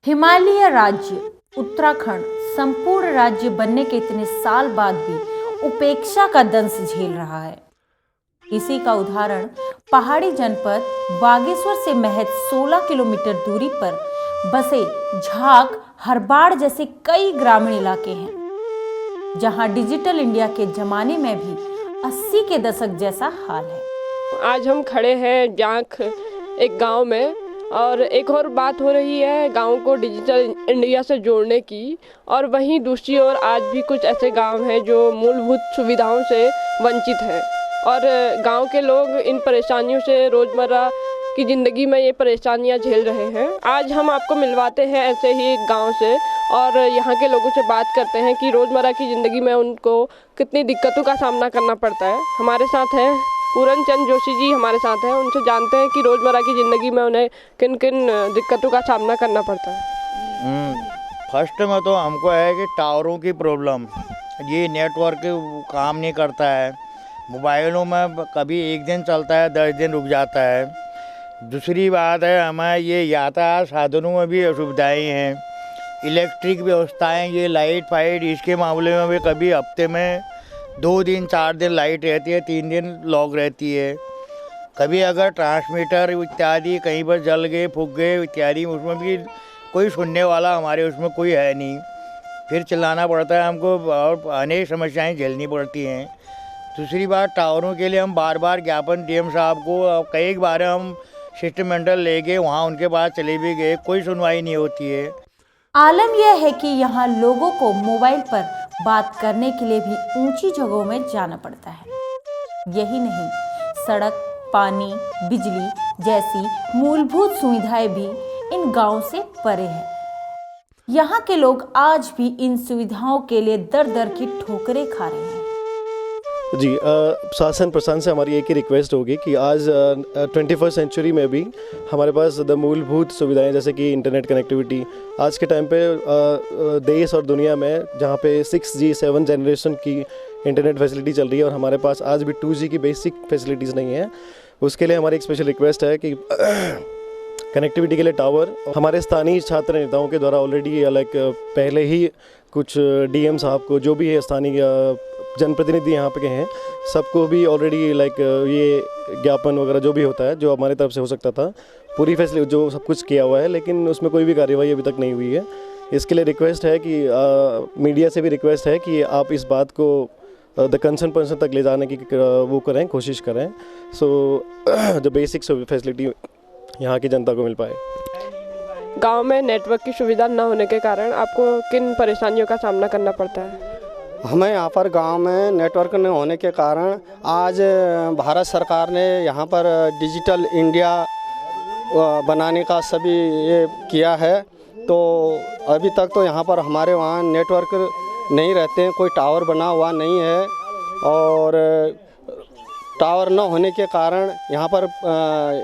हिमालय राज्य उत्तराखंड संपूर्ण राज्य बनने के इतने साल बाद भी उपेक्षा का दंश झेल रहा है। इसी का उदाहरण पहाड़ी जनपद बागेश्वर से महज 16 किलोमीटर दूरी पर बसे झाक, हरबाड़ जैसे कई ग्रामीण इलाके हैं, जहां डिजिटल इंडिया के जमाने में भी 80 के दशक जैसा हाल है। आज हम खड़े हैं झाक एक गांव में, और एक और बात हो रही है गांव को डिजिटल इंडिया से जोड़ने की, और वहीं दूसरी ओर आज भी कुछ ऐसे गांव हैं जो मूलभूत सुविधाओं से वंचित हैं, और गांव के लोग इन परेशानियों से रोज़मर्रा की ज़िंदगी में ये परेशानियां झेल रहे हैं। आज हम आपको मिलवाते हैं ऐसे ही एक गांव से, और यहाँ के लोगों से बात करते हैं कि रोज़मर्रा की ज़िंदगी में उनको कितनी दिक्कतों का सामना करना पड़ता है। हमारे साथ हैं पूरन चंद जोशी जी, हमारे साथ हैं। उनसे जानते हैं कि रोज़मर्रा की ज़िंदगी में उन्हें किन किन दिक्कतों का सामना करना पड़ता है। फर्स्ट में तो हमको है कि टावरों की प्रॉब्लम, ये नेटवर्क काम नहीं करता है। मोबाइलों में कभी एक दिन चलता है, 10 दिन रुक जाता है। दूसरी बात है, हमें ये यातायात साधनों में भी असुविधाएँ हैं। इलेक्ट्रिक व्यवस्थाएँ, ये लाइट फाइट, इसके मामले में भी कभी हफ्ते में 2 दिन 4 दिन लाइट रहती है, 3 दिन लॉग रहती है। कभी अगर ट्रांसमीटर इत्यादि कहीं पर जल गए, फूक गए इत्यादि, उसमें भी कोई सुनने वाला हमारे उसमें कोई है नहीं। फिर चिल्लाना पड़ता है हमको और अनेक समस्याएं झेलनी पड़ती हैं। दूसरी बात, टावरों के लिए हम बार बार ज्ञापन डीएम साहब को कई बार हम शिष्टमंडल ले गए, वहाँ उनके पास चले भी गए, कोई सुनवाई नहीं होती है। आलम यह है कि यहाँ लोगों को मोबाइल पर बात करने के लिए भी ऊंची जगहों में जाना पड़ता है। यही नहीं, सड़क, पानी, बिजली जैसी मूलभूत सुविधाएं भी इन गांवों से परे हैं। यहाँ के लोग आज भी इन सुविधाओं के लिए दर दर की ठोकरें खा रहे हैं। जी, शासन प्रशासन से हमारी एक ही रिक्वेस्ट होगी कि आज 21st सेंचुरी में भी हमारे पास मूलभूत सुविधाएं जैसे कि इंटरनेट कनेक्टिविटी, आज के टाइम पे देश और दुनिया में जहां पे 6G 7 जनरेशन की इंटरनेट फैसिलिटी चल रही है और हमारे पास आज भी 2G की बेसिक फैसिलिटीज़ नहीं है। उसके लिए हमारी एक स्पेशल रिक्वेस्ट है कि कनेक्टिविटी के लिए टावर हमारे स्थानीय छात्र नेताओं के द्वारा ऑलरेडी पहले ही कुछ डीएम साहब को, जो भी है स्थानीय जनप्रतिनिधि यहाँ पे हैं, सबको भी ऑलरेडी ये ज्ञापन वगैरह जो भी होता है, जो हमारी तरफ से हो सकता था, पूरी फैसिलिटी जो सब कुछ किया हुआ है, लेकिन उसमें कोई भी कार्यवाही अभी तक नहीं हुई है। इसके लिए रिक्वेस्ट है कि मीडिया से भी रिक्वेस्ट है कि आप इस बात को द कंसर्न पर्सन तक ले जाने की वो करें, कोशिश करें, सो जो बेसिक फैसिलिटी यहाँ की जनता को मिल पाए। गांव में नेटवर्क की सुविधा न होने के कारण आपको किन परेशानियों का सामना करना पड़ता है? हमें यहाँ पर गांव में नेटवर्क न होने के कारण आज भारत सरकार ने यहाँ पर डिजिटल इंडिया बनाने का सभी ये किया है। तो अभी तक तो यहाँ पर हमारे वहाँ नेटवर्क नहीं रहते हैं, कोई टावर बना हुआ नहीं है, और टावर न होने के कारण यहाँ पर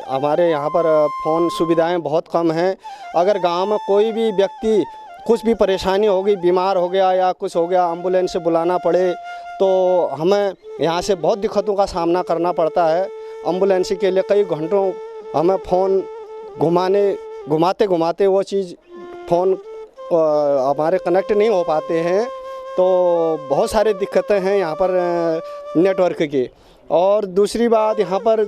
हमारे यहाँ पर फ़ोन सुविधाएं बहुत कम हैं। अगर गांव में कोई भी व्यक्ति कुछ भी परेशानी हो गई, बीमार हो गया या कुछ हो गया, एम्बुलेंस से बुलाना पड़े, तो हमें यहाँ से बहुत दिक्कतों का सामना करना पड़ता है। एम्बुलेंस के लिए कई घंटों हमें फ़ोन घुमाते घुमाते वो चीज़ फ़ोन हमारे कनेक्ट नहीं हो पाते हैं। तो बहुत सारी दिक्कतें हैं यहाँ पर नेटवर्क की। और दूसरी बात, यहाँ पर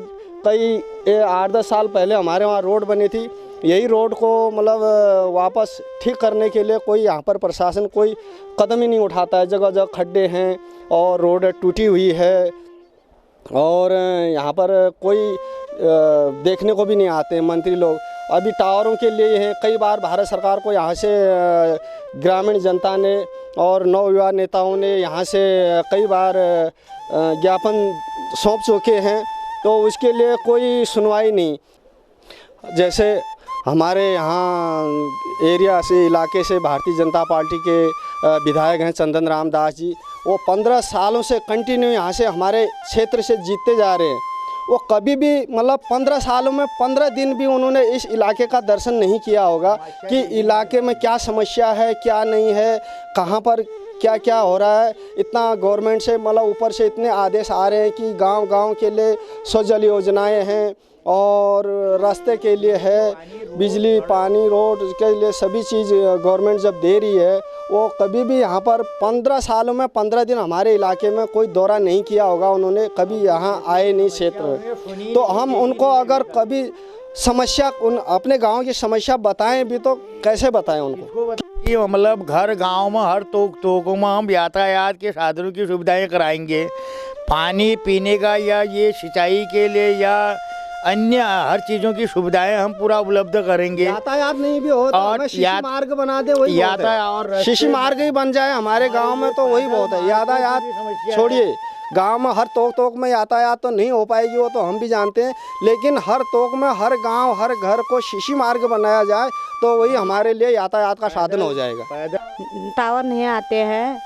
कई 8-10 साल पहले हमारे वहाँ रोड बनी थी। यही रोड को वापस ठीक करने के लिए कोई यहाँ पर प्रशासन कोई कदम ही नहीं उठाता है। जगह जगह खड्डे हैं और रोड टूटी हुई है, और यहाँ पर कोई देखने को भी नहीं आते हैं मंत्री लोग। अभी टावरों के लिए हैं, कई बार भारत सरकार को यहाँ से ग्रामीण जनता ने और नवयुवा नेताओं ने यहाँ से कई बार ज्ञापन सौंप चुके हैं, तो उसके लिए कोई सुनवाई नहीं। जैसे हमारे यहाँ एरिया से, इलाके से भारतीय जनता पार्टी के विधायक हैं चंदन रामदास जी, वो 15 सालों से कंटिन्यू यहाँ से हमारे क्षेत्र से जीतते जा रहे हैं। वो कभी भी 15 सालों में 15 दिन भी उन्होंने इस इलाके का दर्शन नहीं किया होगा कि इलाके में क्या समस्या है, क्या नहीं है, कहाँ पर क्या क्या हो रहा है। इतना गवर्नमेंट से ऊपर से इतने आदेश आ रहे हैं कि गांव-गांव के लिए स्वजल योजनाएं हैं, और रास्ते के लिए है, बिजली, पानी, रोड के लिए सभी चीज़ गवर्नमेंट जब दे रही है, वो कभी भी यहाँ पर 15 सालों में 15 दिन हमारे इलाके में कोई दौरा नहीं किया होगा, उन्होंने कभी यहाँ आए नहीं क्षेत्र में। तो हम उनको अगर कभी समस्या अपने गांव की समस्या बताएं भी तो कैसे बताएं उनको? ये मतलब घर गांव में हर तोकों में हम यातायात के साधनों की सुविधाएं कराएंगे, पानी पीने का या ये सिंचाई के लिए या अन्य हर चीज़ों की सुविधाएं हम पूरा उपलब्ध करेंगे। यातायात नहीं भी हो तो और हमें शिशु मार्ग बना दे, वही यातायात और शिशु मार्ग ही बन जाए हमारे गांव में तो वही बहुत है। यातायात छोड़िए, गांव में हर तोक में यातायात तो नहीं हो पाएगी, वो तो हम भी जानते हैं, लेकिन हर तोक में हर गांव हर घर को शिशु मार्ग बनाया जाए तो वही हमारे लिए यातायात का साधन हो जाएगा। टावर नहीं आते हैं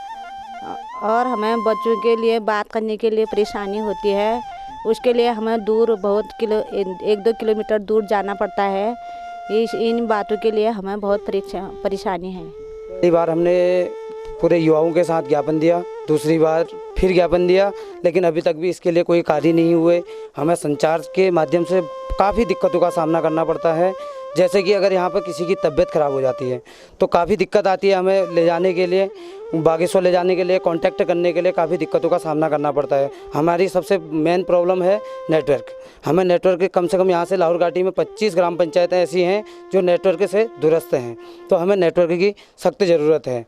और हमें बच्चों के लिए बात करने के लिए परेशानी होती है, उसके लिए हमें दूर बहुत 1-2 किलोमीटर दूर जाना पड़ता है। इन बातों के लिए हमें बहुत परेशानी है। पहली बार हमने पूरे युवाओं के साथ ज्ञापन दिया, दूसरी बार फिर ज्ञापन दिया, लेकिन अभी तक भी इसके लिए कोई कार्य नहीं हुए। हमें संचार के माध्यम से काफ़ी दिक्कतों का सामना करना पड़ता है। जैसे कि अगर यहाँ पर किसी की तबीयत ख़राब हो जाती है तो काफ़ी दिक्कत आती है, हमें ले जाने के लिए, बागेश्वर ले जाने के लिए, कांटेक्ट करने के लिए काफ़ी दिक्कतों का सामना करना पड़ता है। हमारी सबसे मेन प्रॉब्लम है नेटवर्क। हमें नेटवर्क कम से कम यहाँ से लाहौर घाटी में 25 ग्राम पंचायतें ऐसी हैं जो नेटवर्क से दूरस्थ हैं, तो हमें नेटवर्क की सख्त ज़रूरत है।